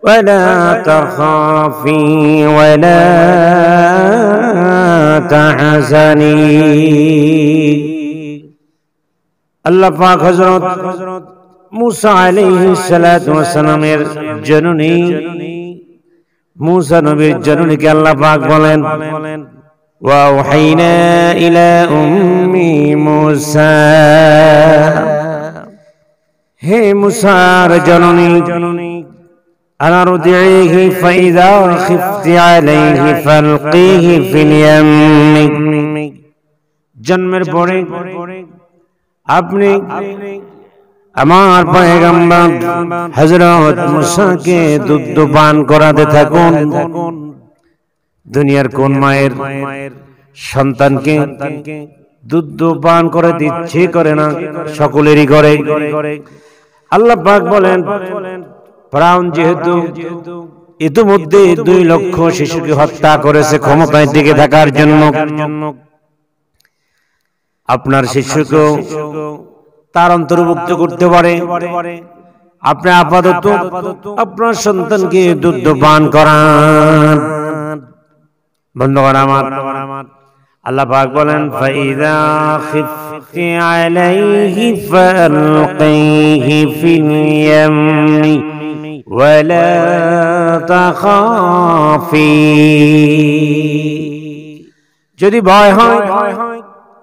ولا تخافي ولا تحزني আল্লাহ পাক হযরত মুসা আলাইহিস সালাতু ওয়াস সালামের জননী মুসা নবীর জননীকে আল্লাহ পাক বলেন ওয়া ওয়াহাইনা ইলা উম্মি মুসা হে মুসার জননী আনারদিহি ফাইযা খিফতি আলাইহি ফালকিহি ফিল ইয়ামি জন্মের পরে আপনি আমার পয়গম্বর হযরত মুসাকে দুধ পান করাতে থাকুন। দুনিয়ার কোন মায়ের সন্তানকে দুধ পান করে দিচ্ছে করে না? সকলেরই করে। আল্লাহ পাক বলেন ফিরআউন যেহেতু ইতিমধ্যে 2 লক্ষ শিশুকে হত্যা করেছে ক্ষমতায় টিকে থাকার জন্য, আপনার শিশুকে তার অন্তর্ভুক্ত করতে পারে। আপনি আপাতত আপনার সন্তানকে দুধ পান করান। বন্ধুগণ আমার, আল্লাহ পাক বলেন ফাইযা খিফতি আলাইহি ফালকিহি ফিল ইয়ামি ওয়ালা তাখাফি যদি ভয় হয়,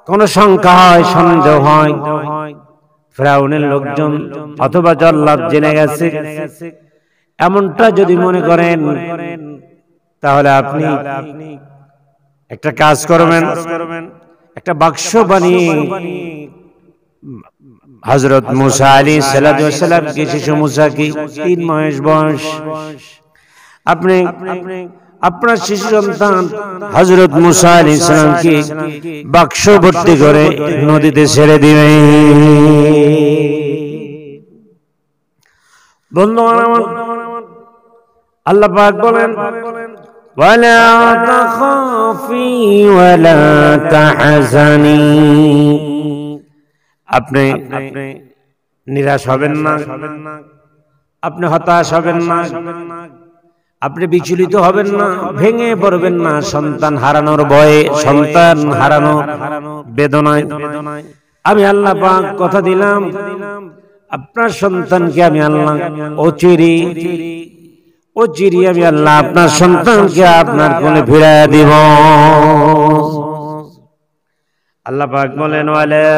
কোন শঙ্কা হয়, সন্দেহ হয়, ফিরআউনের লোকজন অথবা জল্লাদ জেনে গেছে, এমনটা যদি মনে করেন, তাহলে আপনি একটা কাজ করবেন, একটা বাক্স বানিয়ে হযরত মুসা আলাইহিস সালাম কে, শিশু মুসাকে 3 মাস বয়স, আপনি আপনার শিশু সন্তান হযরত মুসা আলাইহিস সালামকে বাক্স ভর্তি করে নদীতে ছেড়ে দিবেন। বন্ধুগণ আমার, আল্লাহ পাক বলেন ওয়ালা তাখাফি ওয়ালা তাহজানি আপনি নিরাশ হবেন না, আপনি হতাশ হবেন না, আপনি বিচলিত হবেন না, ভেঙে পড়বেন না সন্তান হারানোর ভয়ে, সন্তান হারানোর বেদনায়। আমি আল্লাহ পাক কথা দিলাম, আপনার সন্তানকে আমি আল্লাহ অচিরে আমি আল্লাহ আপনার সন্তানকে আপনার কোলে ফিরিয়ে দিব। আল্লাহ পাক বলেন ওয়ালা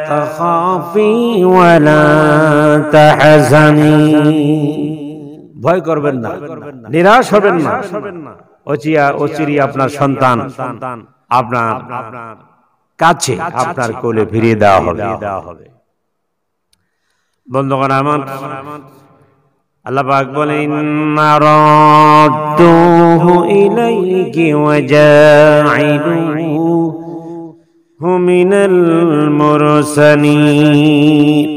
তাখাফি ওয়ালা তাহজানি ভয় করবেন না, নিরাশ হবেন না, অচিরে আপনার সন্তান আপনার কাছে, আপনার কোলে ফিরিয়ে দেওয়া হবে। বন্ধুগণ আমার, আল্লাহ পাক বলেন ইন্না রাদ্দুহু ইলাইকি ওয়া জাঈলুহু মিনাল মুরসালিন।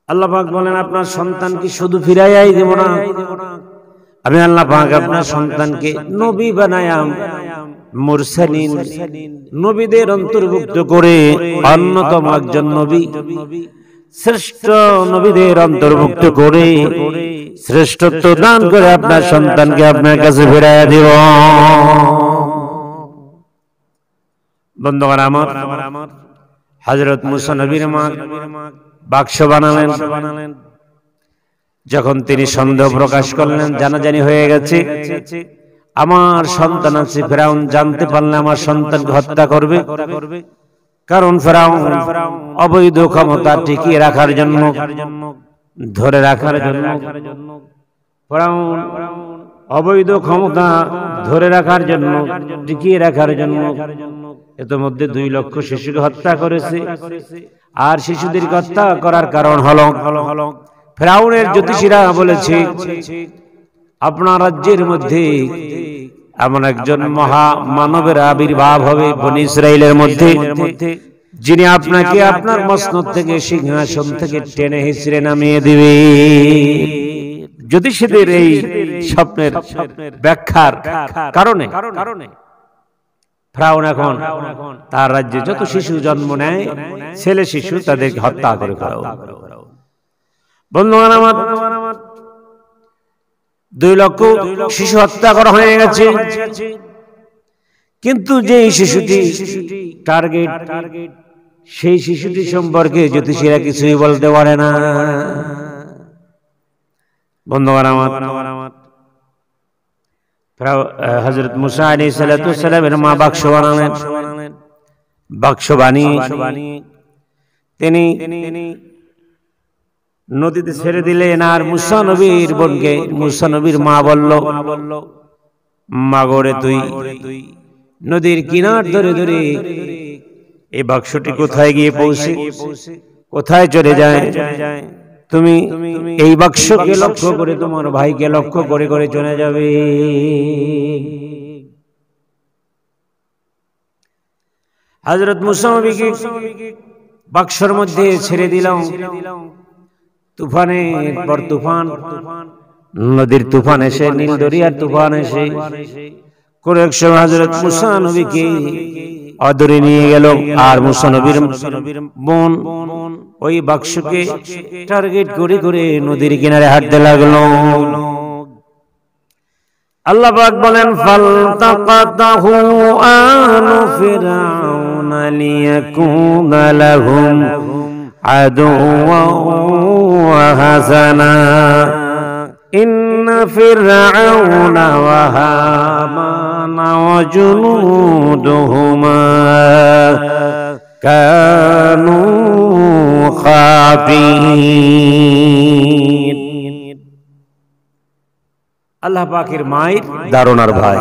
আল্লাহ পাক বলেন আপনার সন্তানকে শুধু ফিরাইয়াই দেব না, আমি আল্লাহ পাক আপনার সন্তানকে নবী বানায়াম, মুরসালিন নবীদের অন্তর্ভুক্ত করে অন্যতম একজন নবী, শ্রেষ্ঠ নবীদের অন্তর্ভুক্ত করে শ্রেষ্ঠত্ব দান করে আপনার সন্তানকে আপনার কাছে ফিরাইয়া দেব। বন্ধুগণ আমার, হযরত মুসা নবীর মা বাক্স বানালেন। যখন তিনি সন্দেহ প্রকাশ করলেন, জানাজানি হয়ে গেছে, আমার সন্তান আছে, ফিরআউন জানতে পারলে আমার সন্তানকে হত্যা করবে। কারণ ফিরআউন অবৈধ ক্ষমতা টিকিয়ে রাখার জন্য, ধরে রাখার জন্য, ফিরআউন অবৈধ ক্ষমতা ধরে রাখার জন্য, টিকিয়ে রাখার জন্য ইতিমধ্যে 2 লক্ষ শিশুকে হত্যা করেছে। আর শিশুদের হত্যা করার কারণ হলো ফিরআউনের জ্যোতিষীরা বলেছে আপনার রাজ্যের মধ্যে এমন একজন মহা মানবের আবির্ভাব হবে বনি ইসরাইলের মধ্যে, যিনি আপনাকে আপনার মসনদ থেকে, সিংহাসন থেকে টেনে হিঁচড়ে নামিয়ে দিবে। জ্যোতিষীদের এই স্বপ্নের ব্যাখ্যার কারণে ফেরাউন এখন তার রাজ্যে যত শিশু জন্ম নেয়, ছেলে শিশু, তাদেরকে হত্যা করে ফেরাউন। বন্ধুগণ আমার, 2 লক্ষ শিশু হত্যা করা হয়ে গেছে, কিন্তু যে শিশুটি টার্গেট, সেই শিশুটি সম্পর্কে জ্যোতিষীরা কিছুই বলতে পারে না। বন্ধুগণ আমার, হযরত মুসা আলাইহিস সালাতু ওয়াস সালামের মা বাক্স বানালেন, বাক্স বানিয়ে তিনি নদীতে ছেড়ে দিলেন। আর মুসা নবীর বোনকে, মুসা নবীর মা বলল, মা গরে তুই নদীর কিনার ধরে ধরে এই বাক্সটি কোথায় গিয়ে পৌঁছে, কোথায় চলে যায়, তুমি এই বাক্সকে লক্ষ্য করে তোমার ভাইকে লক্ষ্য করে করে চলে যাবে। হযরত মুসা নবীকে বাক্সের মধ্যে ছেড়ে দিলাম। তুফানের পর তুফান, নদীর তুফান এসে, নীল দরিয়ার তুফান এসে কোন এক সময় হযরত মুসা নবীকে আদরে নিয়ে গেল। আর মুসা নবীর বোন ওই বাক্সকে টার্গেট করে করে নদীর কিনারে হাঁটতে লাগলো। আল্লাহ পাক বলেন, ফালতাকাতাহু আলু ফিরআউনা লিয়াকুনা লাহুম আদুওয়ান ওয়া হাসানা ইন্না ফিরআউনা ওয়া হামানা ওয়া জুনুদুহুমা কানু খাবিন। আল্লাহ পাকের মায়ের দারোনার ভাই।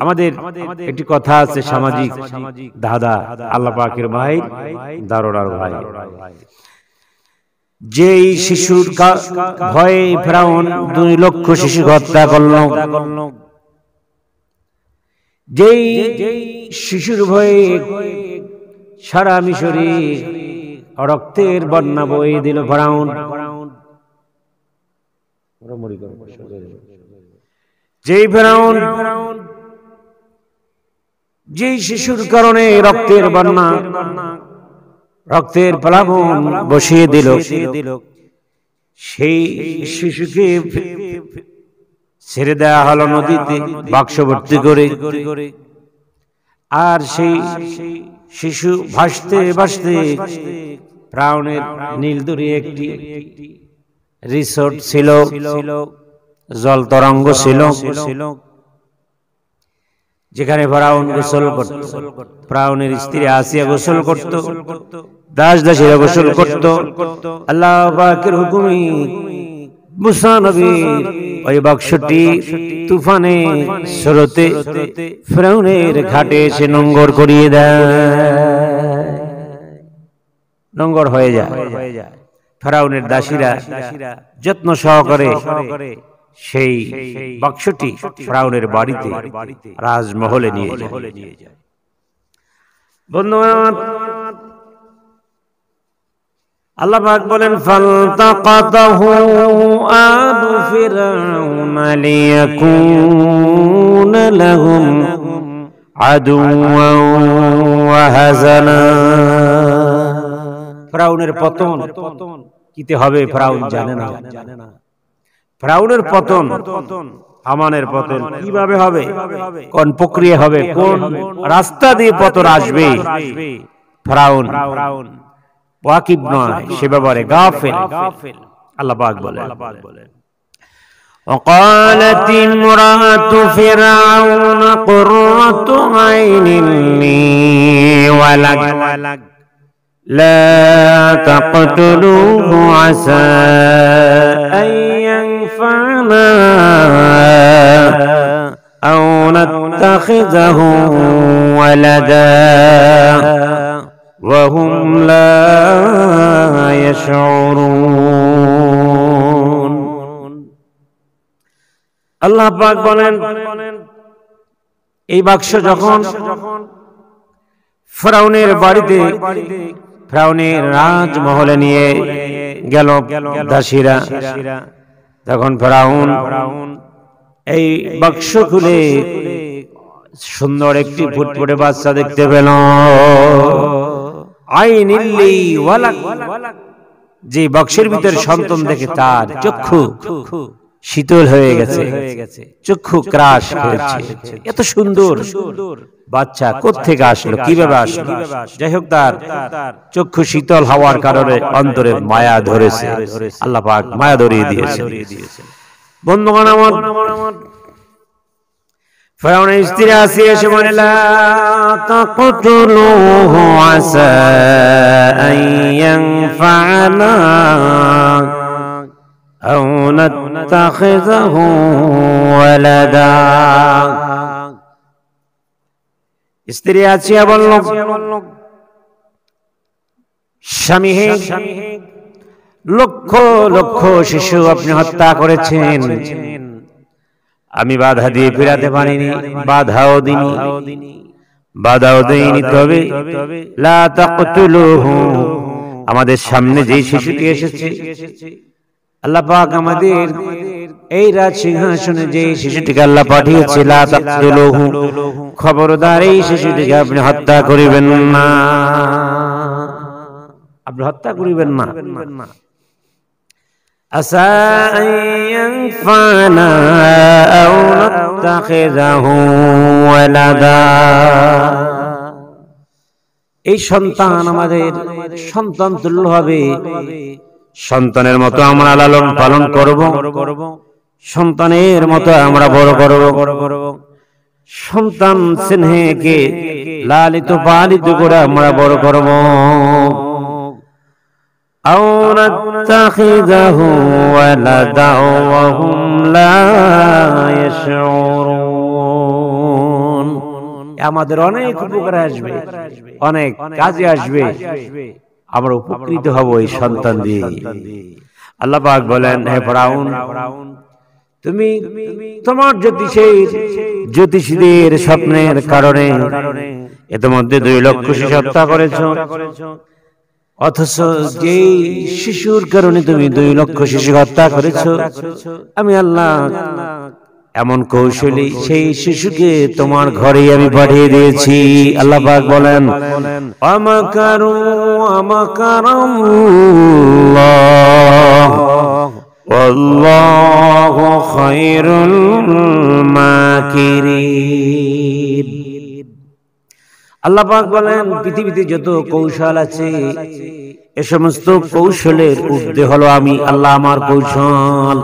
আমাদের একটি কথা আছে সামাজিক, দাদা আল্লাহ পাকের মায়ের দারোনার ভাই। যেই শিশুর ভয়ে ফেরাউন 2 লক্ষ শিশু হত্যা করল, যেই শিশুর ভয়ে সারা মিশরে রক্তের বন্যা বয়ে দিল ফেরাউন, যেই ফেরাউন, যেই শিশুর কারণে রক্তের বন্যা, রক্তের প্লাবন বসিয়ে দিল, সেই শিশুকে ছেড়ে দেওয়া হলো নদীতে বাক্স ভর্তি করে। আর সেই শিশু ভাসতে ভাসতে ফেরাউনের নীল দরিয়ায় একটি রিসোর্ট ছিল, জল তরঙ্গ ছিল, যেখানে ফেরাউন গোসল করত। ফেরাউনের স্ত্রী আসিয়া গোসল করত, দাস দাসীরা গোসল করত। আল্লাহ পাকের হুকুমে মুসা নবীর ওই বাক্সটি তুফানে স্রোতে ফেরাউনের ঘাটে এসে নোঙ্গর করিয়ে দেয়, নোঙ্গর হয়ে যায়। ফেরাউনের দাসীরা যত্ন সহকারে সেই বাক্সটি ফেরাউনের বাড়িতে, রাজমহলে নিয়ে যায়। বন্ধুগণ, আল্লাহ পাক বলেন, ফালতাকাতাহু আলু ফিরআউনা লিয়াকুনা লাহুম আদুওয়ান ওয়া হাযানা। ফেরাউনের পতন কিতে হবে ফেরাউন জানে না। ফেরাউনের পতন, হামানের পতন কিভাবে হবে, কোন প্রক্রিয়া হবে, কোন রাস্তা দিয়ে পতন আসবে, ফেরাউন ওয়াকিব নয়, সে ব্যাপারে গাফিল। আল্লাহ পাক বলেন, وقالت امرأة فرعون قرة عين لي ولك لا تقتلوه عسى أن ينفعنا أو نتخذه ولدا وهم لا يشعرون। আল্লাহ পাক বলেন, এই বাক্স যখন ফেরাউনের বাড়িতে, ফেরাউনের রাজমহলে নিয়ে গেল দাসীরা, তখন ফেরাউন এই বাক্স খুলে সুন্দর একটি ফুটফুটে বাচ্চা দেখতে পেল। আইনিল্লি ওয়ালাক, যে বক্সের ভিতর সন্তান দেখে তার চক্ষু শীতল হয়ে গেছে, চক্ষু ক্রাশ করেছে। এত সুন্দর বাচ্চা কোত্থেকে আসলো, কিভাবে আসলো? যাই হোক, তার চক্ষু শীতল হওয়ার কারণে অন্তরে মায়া ধরেছে, আল্লাহ পাক মায়া ধরিয়ে দিয়েছে। বন্ধুগণ আমার, ফিরআউনের স্ত্রী আসিয়া এসে বলে, লা তাকতুলুহু আসা আন ইয়ানফা'না আও নাত্তাখিযাহু ওয়ালাদা। স্ত্রী আসিয়া বলল, স্বামী হে, লক্ষ লক্ষ শিশু আপনি হত্যা করেছেন, আমি বাধা দিয়ে ফিরাতে পারিনি, বাধাও দেইনি, তবে লা তাকতুলুহু, আমাদের সামনে যে শিশুটি এসেছে, আল্লাহ পাক আমাদের এই রাজ সিংহাসনে যে শিশুটিকে আল্লাহ পাঠিয়েছে, লা তাকতুলুহু, খবরদার এই শিশুটিকে আপনি হত্যা করিবেন না, আপনি হত্যা করিবেন না। আসা আন ইয়ানফা'না আও নাত্তাখিযাহু ওয়ালাদা, এই সন্তান আমাদের সন্তান তুল্য হবে, সন্তানের মতো আমরা লালন পালন করব, সন্তানের মতো আমরা বড় করব, সন্তান স্নেহকে লালিত পালিত করে আমরা বড় করব। আও নাত্তাখিযাহু ওয়ালাদা ওয়া হুম লা ইয়াশউরুন, আমাদের অনেক উপকারে আসবে, অনেক কাজে আসবে, আমরা উপকৃত হব এই সন্তান দিয়ে। আল্লাহ পাক বলেন, হে ফিরআউন, তুমি তোমার জ্যোতিষীদের স্বপ্নের কারণে ইতিমধ্যে 2 লক্ষ শিশু হত্যা করেছো, অথচ যে শিশুর কারণে তুমি 2 লক্ষ শিশু হত্যা করেছো, আমি আল্লাহ এমন কৌশলী সেই শিশুকে তোমার ঘরে আমি পাঠিয়ে দিয়েছি। আল্লাহ পাক বলেন, আমাকারু আমাকারাল্লাহ ওয়াল্লাহু খায়রুল মাকিরিন। আল্লাহ পাক বলেন, পৃথিবীতে যত কৌশল আছে, এ সমস্ত কৌশলের ঊর্ধ্বে হলো আমি আল্লাহ, আমার কৌশল।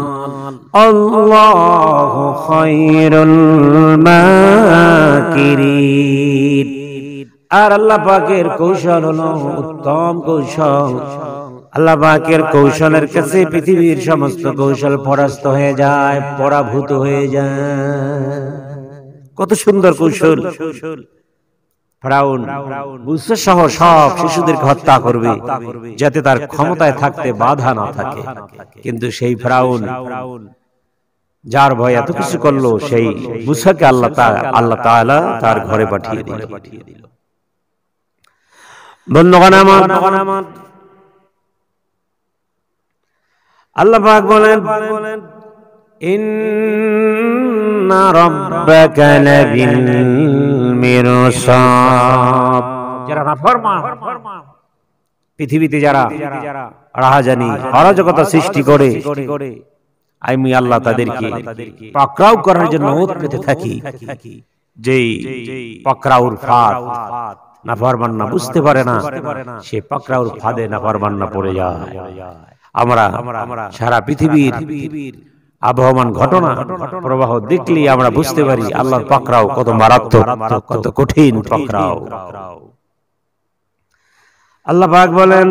আল্লাহু খায়রুল মাকিরিন, আর আল্লাহ পাকের কৌশল হলো উত্তম কৌশল। আল্লাহ পাকের কৌশলের কাছে পৃথিবীর সমস্ত কৌশল পরাস্ত হয়ে যায়, পরাভূত হয়ে যায়। কত সুন্দর কৌশল! ফিরআউন মুসা সহ সব শিশুদেরকে হত্যা করবে যাতে তার ক্ষমতায় থাকতে বাধা না থাকে, কিন্তু সেই ফিরআউন যার ভয় এত কিছু করলো, সেই মুসাকে আল্লাহ তাআলা তার ঘরে পাঠিয়ে দিল। বন্ধুগণ আমার, আল্লাহ পাক বলেন, ইন্না রাব্বাকা লাবিল মিরসাদ, যারা নাফরমান, পৃথিবীতে যারা রাহাজানি অরাজকতা সৃষ্টি করে, আমি আল্লাহ তাদেরকে পাকড়াও করার জন্য ওত পেতে থাকি। যেই পাকড়াওর ফাঁদ নাফরমানরা বুঝতে পারে না, সে পাকড়াওর ফাঁদে নাফরমানরা পড়ে যায়। আমরা সারা পৃথিবীর আবহমান ঘটনা প্রবাহ দেখলে আমরা বুঝতে পারি আল্লাহর পাকড়াও কত মারাত্মক, কত কঠিন পাকড়াও। আল্লাহ পাক বলেন,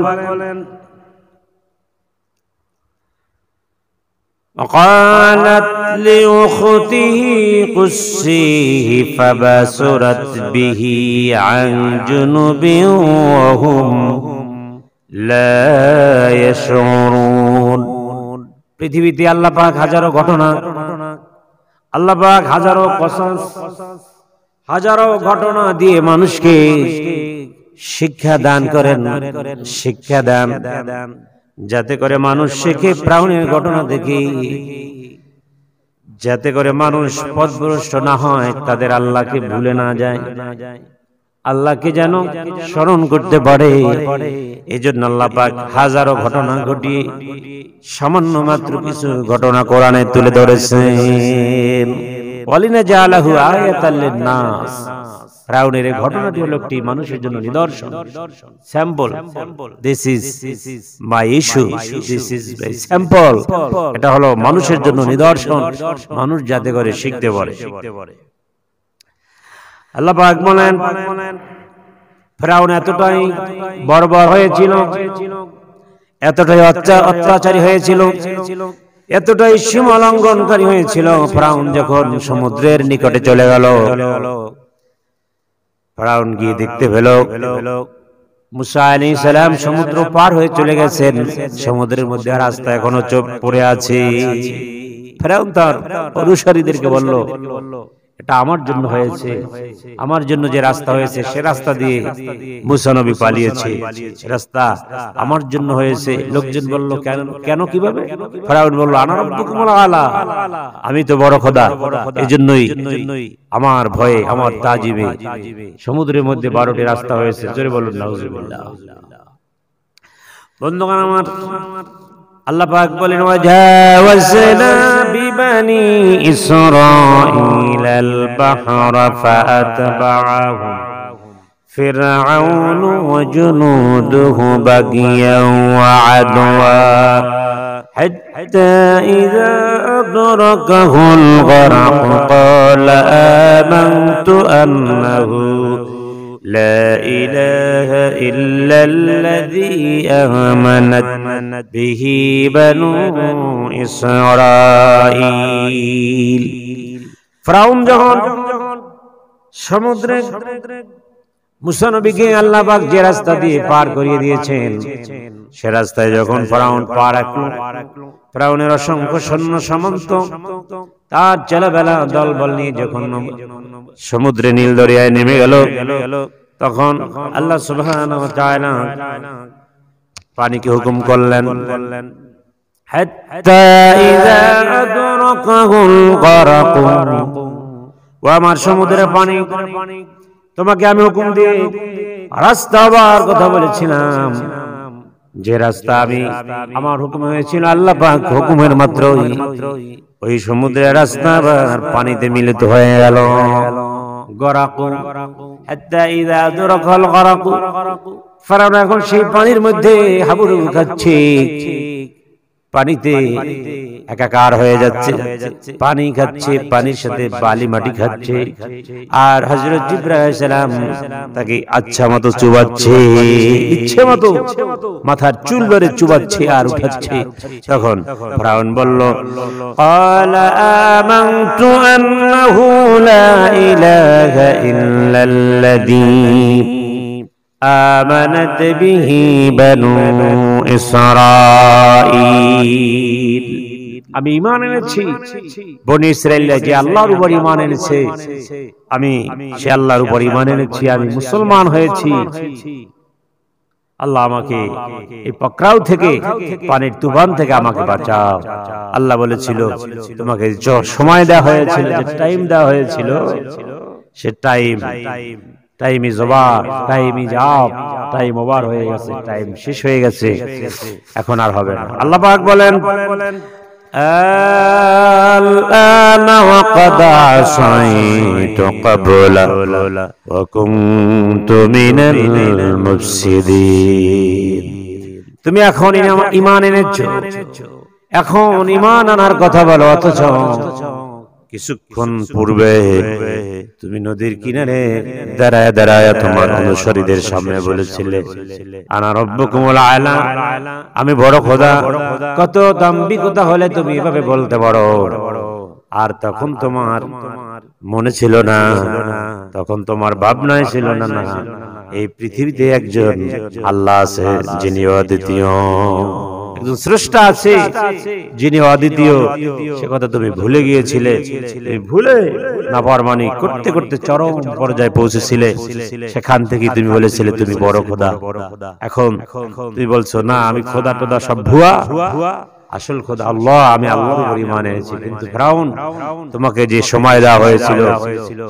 قالت لأخته قصيه فبصرت به عن جنب وهم لا يشعرون। পৃথিবীতে আল্লাহ পাক হাজারো ঘটনা, আল্লাহ পাক হাজারো কসস, হাজারো ঘটনা দিয়ে মানুষকে শিক্ষা দান করেন, শিক্ষা দান যাতে করে মানুষ শেখে। ফিরআউনের ঘটনা দেখে যাতে করে মানুষ পথভ্রষ্ট না হয়, তাদের আল্লাহকে ভুলে না যায়, আল্লাহকে যেন স্মরণ করতে পারে। এজন্য আল্লাহ পাক হাজারো ঘটনা ঘটিয়ে সামান্য মাত্র কিছু ঘটনা কোরআনে তুলে ধরেছেন। ওয়ালিনা জালাহু আয়াতাল লিন-নাস, ফিরাউনের এই ঘটনাটি হলো একটি মানুষের জন্য নিদর্শন, sample. This is my issue, this is my sample. এটা হলো মানুষের জন্য নিদর্শন, মানুষ যাতে করে শিখতে পারে। আল্লাহ পাক বলেন, ফিরাউন এতটাই বর্বর হয়েছিল, এতটাই অত্যাচারী হয়েছিল, এতটাই সীমা লঙ্ঘনকারী হয়েছিল। ফিরাউন যখন সমুদ্রের নিকটে চলে গেল, ফিরাউন গিয়ে দেখতে পেল মুসা আলাইহিস সালাম সমুদ্র পার হয়ে চলে গেছেন, সমুদ্রের মধ্যে রাস্তা এখনো চোখ পড়ে আছে। ফিরাউন তার অনুসারীদেরকে বলল, এটা আমার জন্য হয়েছে, আমার জন্য যে রাস্তা হয়েছে সে রাস্তা দিয়ে মুসা নবী পালিয়েছে, রাস্তা আমার জন্য হয়েছে। লোকজন বলল, কেন কিভাবে? ফিরাউন বলল, আনা রাব্বুকুমুল আলা, আমি তো বড় খোদা, এজন্যই আমার ভয়ে, আমার তাজিবে সমুদ্রের মধ্যে 12টি রাস্তা হয়েছে। জোরে বলুন নাউজুবিল্লাহ। বন্ধুগণ আমার, আল্লাহ পাক বলেন, ওয়াজাওয়াজনা বিবানি ইসরাঈলাল বাহরা ফাআতবাআহুম ফিরআউনু ওয়া জুনুদুহু বাগিয়ান ওয়া আদওয়া হাত্তা ইযা আদরাকাহুল গরক ক্বালা আমানতু আন্নাহু لا إله إلا الذي آمنت به بنو إسرائيل। ফিরাউন যখন সমুদ্রে মুসা নবীকে আল্লাহ পাক যে রাস্তা দিয়ে পার করিয়ে দিয়েছেন, সে রাস্তায় যখন ফিরাউন পা রাখল, ফিরাউনের অসংখ্য সৈন্য সামন্ত তার ছেলেবেলা দলবল নিয়ে যখন সমুদ্রে নীল দরিয়ায় নেমে গেল, তখন আল্লাহ সুবহানাহু ওয়া তাআলা পানিকে হুকুম করলেন, হাত্তা ইযা আদরাকাহুল গরক, ও আমার সমুদ্রের পানি, তোমাকে আমি হুকুম দিয়ে রাস্তা আবার কথা বলেছিলাম, যে রাস্তা আমি আমার হুকুম হয়েছিল আল্লাহ পাক হুকুমের মাত্রই ওই সমুদ্রের রাস্তা আবার পানিতে মিলিত হয়ে গেল। গরাক, হাত্তা ইযা আদরাকাল গরাক, ফিরাউন এখন সেই পানির মধ্যে হাবুডুবু খাচ্ছে, পানিতে একাকার হয়ে যাচ্ছে, পানি খাচ্ছে, পানির সাথে বালি মাটি খাচ্ছে, আর হযরত জিবরাইল আলাইহিস সালাম তাকে আচ্ছা মতো চুবাচ্ছে, ইচ্ছে মতো মাথার চুল ধরে চুবাচ্ছে আর উঠাচ্ছে। তখন ফিরাউন বলল, ক্বালা আমানতু আন্নাহু লা ইলাহা ইল্লাল্লাযী آمنت به بنو إسرائيل, আমি ঈমান এনেছি বনি ইসরাইল যে আল্লাহর উপর ঈমান এনেছে, আমি সে আল্লাহর উপর ঈমান এনেছি, আমি মুসলমান হয়েছি। আল্লাহ আমাকে এই পাকড়াও থেকে, পানির তুফান থেকে আমাকে বাঁচাও। আল্লাহ বলেছিল, তোমাকে যে সময় দেওয়া হয়েছিল, যে টাইম দেওয়া হয়েছিল, সে time is over, time is up, time over হয়ে গেছে, টাইম শেষ হয়ে গেছে, এখন আর হবে না। আল্লাহ পাক বলেন, আল-আনা ওয়া ক্বাদ আসাইতু ক্বাবলা ওয়া কুনতু মিনাল মুফসিদিন। তুমি এখন ঈমান এনেছো, এখন ঈমান আনার কথা বলো, অথচ কিছুক্ষণ পূর্বে তুমি নদীর কিনারে দাঁড়ায় দাঁড়ায় তোমার অনুসারীদের সামনে বলেছিলে, আনা রাব্বুকুমুল আলা, আমি বড় খোদা। কত দাম্ভিকতা হলে তুমি এভাবে বলতে পারো? আর তখন তোমার মনে ছিল না, তখন তোমার ভাবনায় ছিল না, না এই পৃথিবীতে একজন আল্লাহ আছে যিনি অদ্বিতীয়, একজন স্রষ্টা আছে যিনি অদ্বিতীয়, সে কথা তুমি ভুলে গিয়েছিলে। ভুলে নাফরমানি করতে করতে চরম পর্যায়ে পৌঁছেছিলে, সেখান থেকে তুমি বলেছিলে তুমি বড় খোদা। এখন তুমি বলছো না, আমি খোদা টোদা সব ভুয়া, আসল খোদা আল্লাহ, আমি আল্লাহর উপর ঈমান এনেছি, কিন্তু ফিরআউন তোমাকে যে সময় দেওয়া হয়েছিল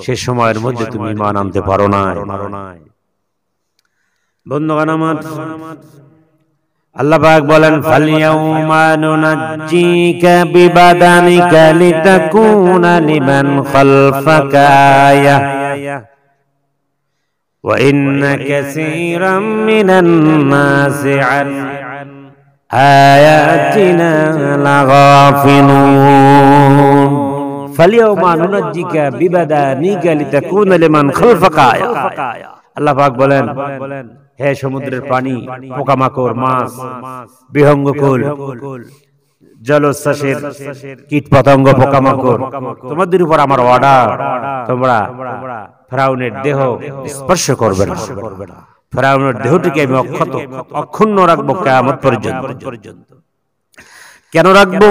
সেই সময়ের মধ্যে তুমি ঈমান আনতে পারো না। বন্ধুগণ আমার, আল্লাহ পাক বলেন ফালইয়াউমা নুনাজ্জিকা বিবাদানিকা লিতাকুনা লিমান খালফাকা আয়া ওয়া ইন্না কাসীরাম মিনান নাসি আন আয়াতিনা লাগাফিলুন। ফালইয়াউমা নুনাজ্জিকা বিবাদানিকা লিতাকুনা লিমান খালফাকা আয়া। আল্লাহ পাক বলেন, হে সমুদ্রের পানি, পোকামাকড়, মাছ, বিহঙ্গকুল, জলোচ্ছ্বাসের কীট পতঙ্গ, পোকামাকড়, তোমাদের উপর আমার অর্ডার, তোমরা ফিরআউনের দেহ স্পর্শ করবে না। ফিরআউনের দেহটিকে আমি অক্ষুণ্ণ রাখবো কিয়ামত পর্যন্ত। কেন রাখবো?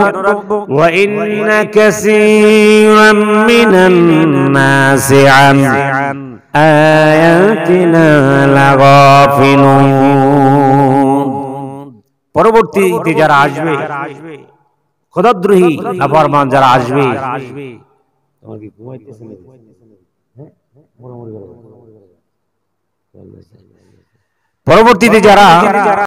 ওয়া ইন্না কাসীরাম মিনান নাসি আন আয়াতিনা লাগাফিলুন। পরবর্তীতে যারা আসবে, খোদাদ্রোহী নাফরমান যারা আসবে, পরবর্তীতে যারা